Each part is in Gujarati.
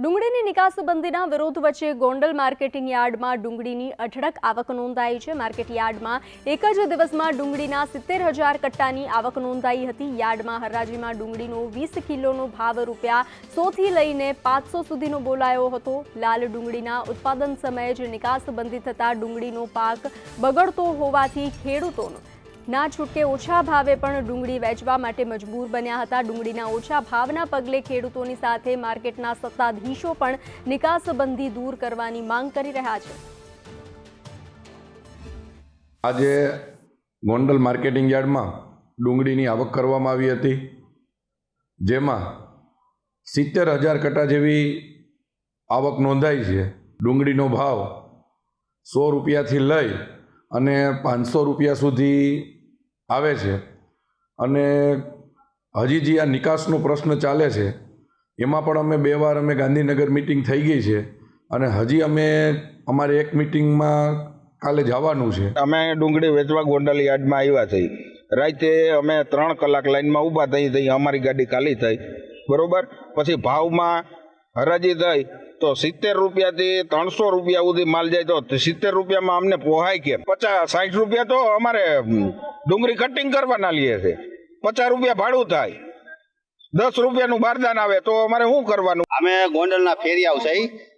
ડુંગળીની નિકાસબંધીના વિરોધ વચ્ચે ગોંડલ માર્કેટિંગ યાર્ડમાં ડુંગળીની અઢળક આવક નોંધાઈ છે। માર્કેટ યાર્ડમાં એક જ દિવસમાં ડુંગળીના 70,000 કટ્ટાની આવક નોંધાઈ હતી। યાર્ડમાં હરાજીમાં ડુંગળીનો 20 કિલોનો ભાવ ₹100 થી લઈને 500 સુધીનો બોલાયો હતો। લાલ ડુંગળીના ઉત્પાદન સમયે જ નિકાસબંધી થતાં ડુંગળીનો પાક બગડતો હોવાથી ખેડૂતોનો ના છૂટકે ઓછા ભાવે પણ ડુંગળી વેચવા માટે મજબૂર બન્યા હતા। ડુંગળીના ઓછા ભાવના પગલે ખેડૂતોની સાથે માર્કેટના સત્તાધીશો પણ નિકાસબંધી દૂર કરવાની માંગ કરી રહ્યા છે। આજે ગોંડલ માર્કેટિંગ યાર્ડમાં ડુંગળીની આવક કરવામાં આવી હતી, જેમાં 70,000 કટ્ટા જેવી આવક નોંધાઈ છે। ડુંગળીનો ભાવ ₹100થી લઈ અને ₹500 સુધી આવે છે અને હજી જે આ નિકાસનો પ્રશ્ન ચાલે છે એમાં પણ અમે 2 વાર ગાંધીનગર મિટિંગ થઈ ગઈ છે અને હજી અમે અમારે એક મિટિંગમાં કાલે જવાનું છે। અમે ડુંગળી વેચવા ગોંડલ યાર્ડમાં આવ્યા છીએ। રાતે અમે 3 કલાક લાઈનમાં ઊભા થઈ અમારી ગાડી ખાલી થઈ, બરોબર। પછી ભાવમાં હરાજી થઈ તો ₹70 થી ₹300 સુધી માલ જાય તો ₹70 અમને પોહાય કે 50-60 તો અમારે ડુંગળી કટિંગ કરવાના લઈએ છે। ₹50 ભાડું થાય, ₹10 બારદાન આવે તો અમારે શું કરવાનું? અમે ગોંડલના ફેરિયાઓ છે,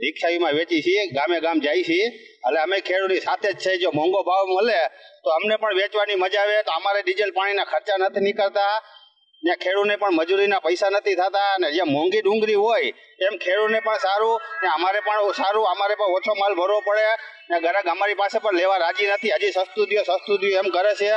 રિક્ષામાં વેચી છીએ, ગામે ગામ જાય છીએ, એટલે અમે ખેડૂતની સાથે જ છે। જો મોંઘો ભાવ મળે તો અમને પણ વેચવાની મજા આવે, તો અમારે ડીઝલ પાણીના ખર્ચા નથી નીકળતા ને ખેડૂતને પણ મજૂરીના પૈસા નથી થતા અને જે મોંઘી ડુંગળી હોય એમ ખેડૂતને પણ સારું ને અમારે પણ સારું, અમારે પણ ઓછો માલ ભરવો પડે ને ગ્રાહક અમારી પાસે પણ લેવા રાજી નથી। હજી સસ્તું દો એમ કરે છે।